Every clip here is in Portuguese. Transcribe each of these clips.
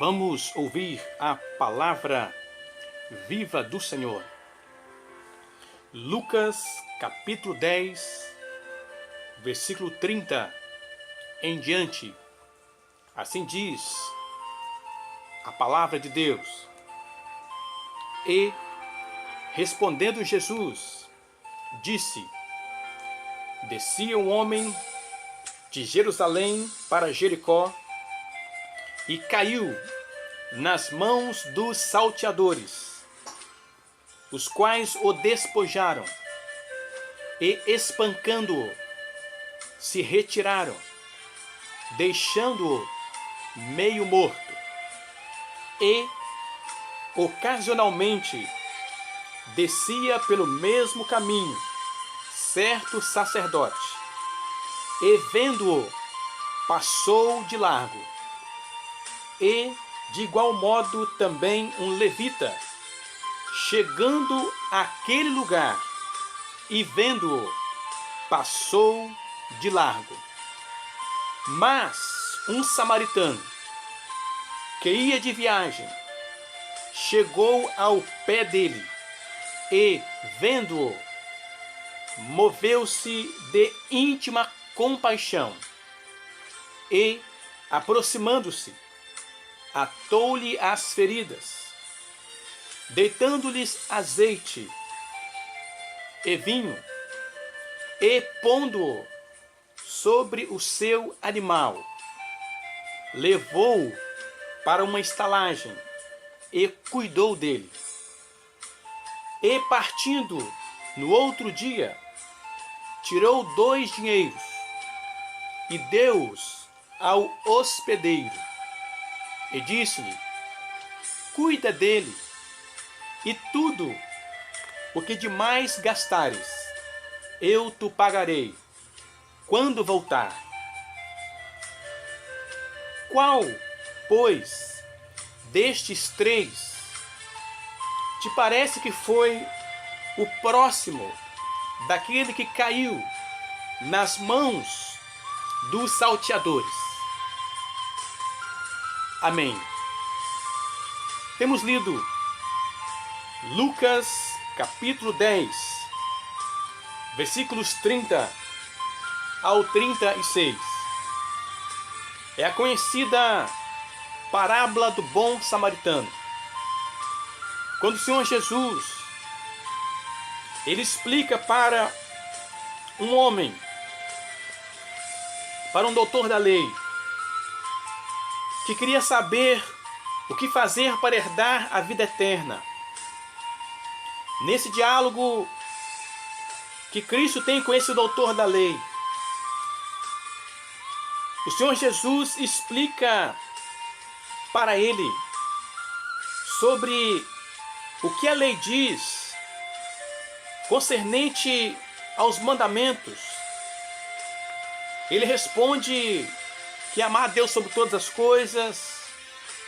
Vamos ouvir a palavra viva do Senhor. Lucas capítulo 10, versículo 30 em diante. Assim diz a palavra de Deus. E, respondendo Jesus, disse: Descia um homem de Jerusalém para Jericó e caiu nas mãos dos salteadores, os quais o despojaram e, espancando-o, se retiraram, deixando-o meio morto. E, ocasionalmente, descia pelo mesmo caminho certo sacerdote, e, vendo-o, passou de largo. E, de igual modo, também um levita, chegando àquele lugar e vendo-o, passou de largo. Mas um samaritano, que ia de viagem, chegou ao pé dele e, vendo-o, moveu-se de íntima compaixão e, aproximando-se, atou-lhe as feridas, deitando-lhes azeite e vinho, e, pondo-o sobre o seu animal, levou-o para uma estalagem e cuidou dele. E, partindo no outro dia, tirou 2 dinheiros e deu-os ao hospedeiro. E disse-lhe: Cuida dele, e tudo o que demais gastares, eu te pagarei quando voltar. Qual, pois, destes 3 te parece que foi o próximo daquele que caiu nas mãos dos salteadores? Amém. Temos lido Lucas capítulo 10, versículos 30 ao 36. É a conhecida parábola do bom samaritano. Quando o Senhor Jesus, ele explica para um homem, para um doutor da lei, que queria saber o que fazer para herdar a vida eterna. Nesse diálogo que Cristo tem com esse doutor da lei, o Senhor Jesus explica para ele sobre o que a lei diz concernente aos mandamentos. Ele responde que amar a Deus sobre todas as coisas,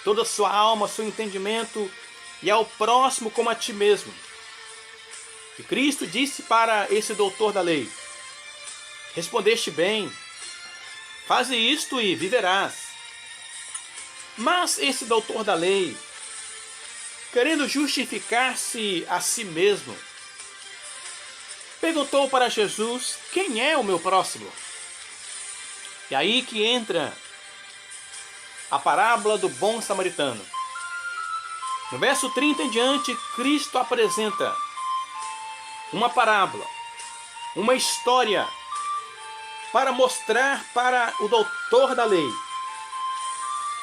toda a sua alma, seu entendimento, e ao próximo como a ti mesmo. E Cristo disse para esse doutor da lei: Respondeste bem, faze isto e viverás. Mas esse doutor da lei, querendo justificar-se a si mesmo, perguntou para Jesus: Quem é o meu próximo? E aí que entra a parábola do bom samaritano. No verso 30 em diante, Cristo apresenta uma parábola, uma história, para mostrar para o doutor da lei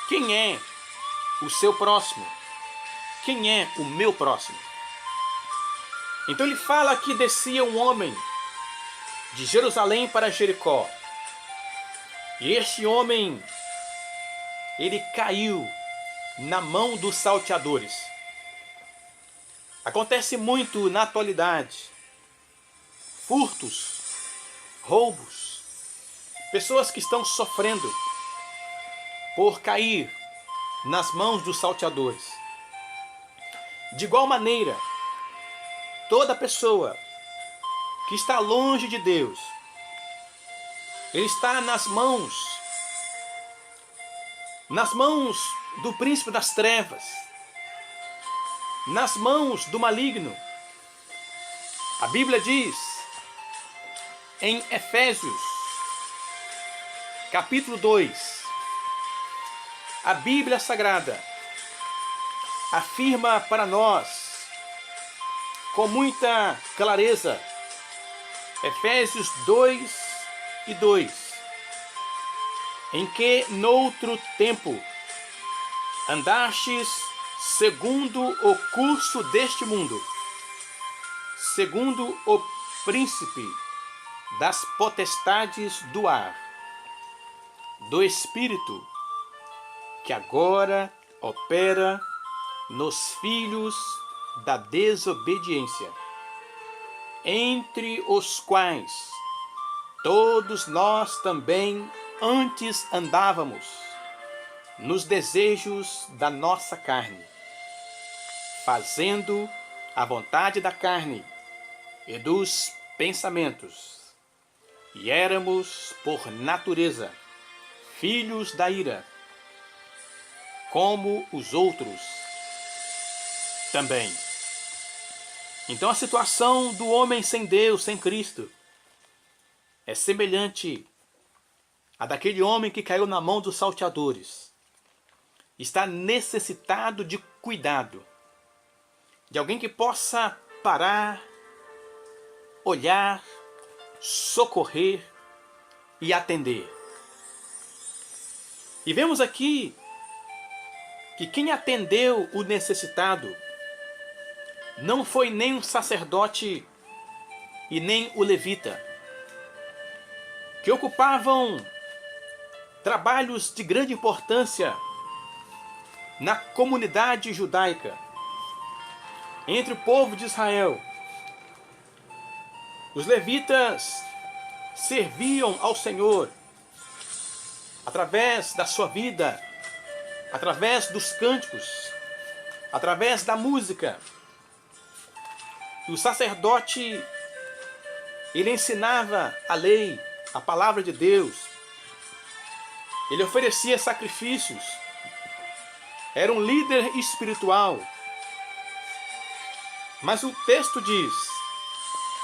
quem é o seu próximo, quem é o meu próximo. Então ele fala que descia um homem de Jerusalém para Jericó. E este homem, ele caiu na mão dos salteadores. Acontece muito na atualidade. Furtos, roubos, pessoas que estão sofrendo por cair nas mãos dos salteadores. De igual maneira, toda pessoa que está longe de Deus, ele está nas mãos do príncipe das trevas, nas mãos do maligno. A Bíblia diz em Efésios, capítulo 2, a Bíblia Sagrada afirma para nós com muita clareza, Efésios 2:2, em que noutro tempo andastes segundo o curso deste mundo, segundo o príncipe das potestades do ar, do Espírito, que agora opera nos filhos da desobediência, entre os quais todos nós também antes andávamos, nos desejos da nossa carne, fazendo a vontade da carne e dos pensamentos, e éramos, por natureza, filhos da ira, como os outros também. Então a situação do homem sem Deus, sem Cristo, é semelhante à daquele homem que caiu na mão dos salteadores. Está necessitado de cuidado, de alguém que possa parar, olhar, socorrer e atender. E vemos aqui que quem atendeu o necessitado não foi nem o sacerdote e nem o levita, que ocupavam trabalhos de grande importância na comunidade judaica, entre o povo de Israel. Os levitas serviam ao Senhor através da sua vida, através dos cânticos, através da música. E o sacerdote, ele ensinava a lei, a palavra de Deus. Ele oferecia sacrifícios. Era um líder espiritual. Mas o texto diz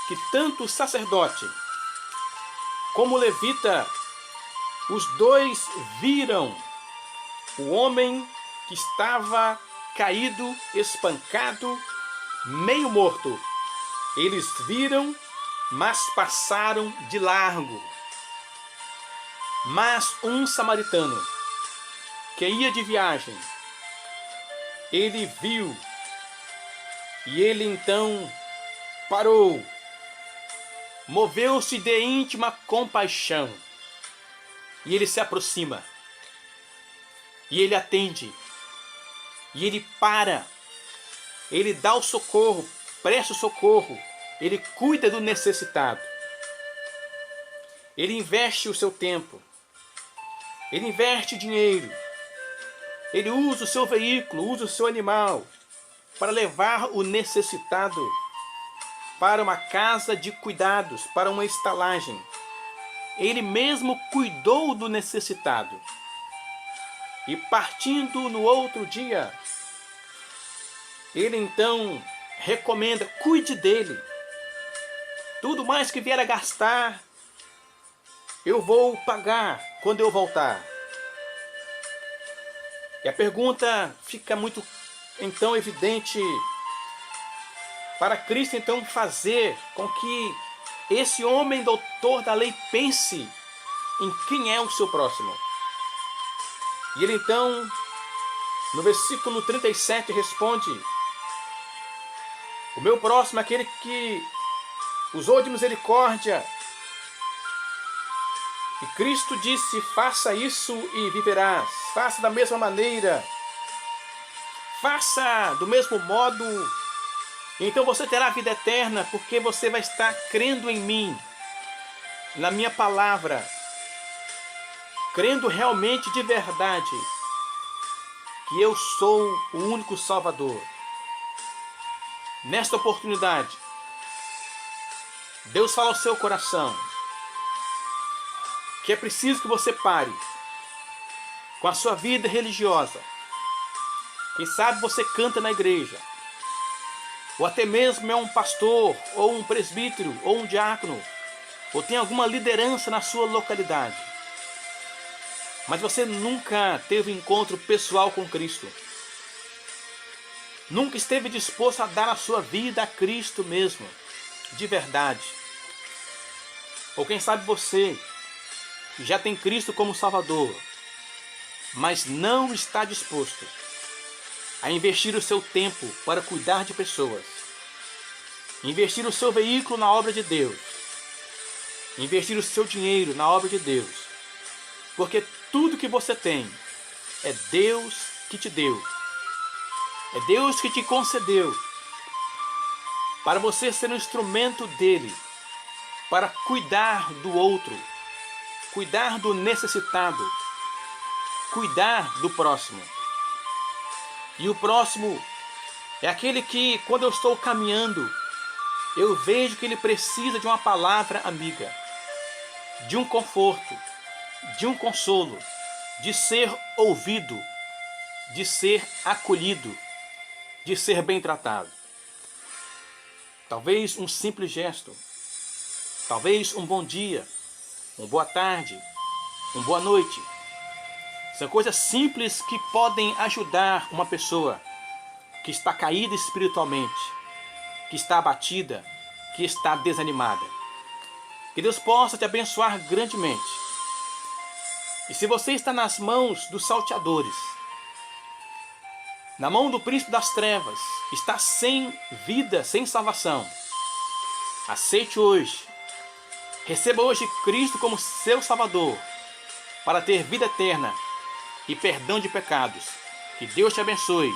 que tanto o sacerdote como o levita, os dois viram o homem que estava caído, espancado, meio morto. Eles viram, mas passaram de largo. Mas um samaritano que ia de viagem, ele viu, e ele então parou, moveu-se de íntima compaixão, e ele se aproxima, e ele atende, e ele para, ele dá o socorro, presta o socorro, ele cuida do necessitado, ele investe o seu tempo, ele investe dinheiro, ele usa o seu veículo, usa o seu animal para levar o necessitado para uma casa de cuidados, para uma estalagem. Ele mesmo cuidou do necessitado. E partindo no outro dia, ele então recomenda, cuide dele. Tudo mais que vier a gastar, eu vou pagar quando eu voltar. E a pergunta fica muito então evidente para Cristo então fazer com que esse homem doutor da lei pense em quem é o seu próximo. E ele então, no versículo 37, responde: o meu próximo é aquele que usou de misericórdia. E Cristo disse: faça isso e viverás. Faça da mesma maneira. Faça do mesmo modo. Então você terá vida eterna, porque você vai estar crendo em mim, na minha palavra, crendo realmente de verdade que eu sou o único Salvador. Nesta oportunidade, Deus fala ao seu coração que é preciso que você pare com a sua vida religiosa, Quem sabe você canta na igreja, ou até mesmo é um pastor, ou um presbítero, ou um diácono, ou tem alguma liderança na sua localidade. Mas você nunca teve um encontro pessoal com Cristo. Nunca esteve disposto a dar a sua vida a Cristo mesmo, de verdade. Ou quem sabe você já tem Cristo como Salvador, mas não está disposto a investir o seu tempo para cuidar de pessoas, investir o seu veículo na obra de Deus, investir o seu dinheiro na obra de Deus, porque tudo que você tem é Deus que te deu, é Deus que te concedeu, para você ser um instrumento dele, para cuidar do outro, cuidar do necessitado, cuidar do próximo. E o próximo é aquele que, quando eu estou caminhando, eu vejo que ele precisa de uma palavra amiga, de um conforto, de um consolo, de ser ouvido, de ser acolhido, de ser bem tratado. Talvez um simples gesto, talvez um bom dia, uma boa tarde, uma boa noite. São coisas simples que podem ajudar uma pessoa que está caída espiritualmente, que está abatida, que está desanimada. Que Deus possa te abençoar grandemente. E se você está nas mãos dos salteadores, na mão do príncipe das trevas, está sem vida, sem salvação, aceite hoje. Receba hoje Cristo como seu Salvador, para ter vida eterna e perdão de pecados. Que Deus te abençoe.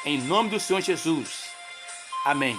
Em nome do Senhor Jesus. Amém.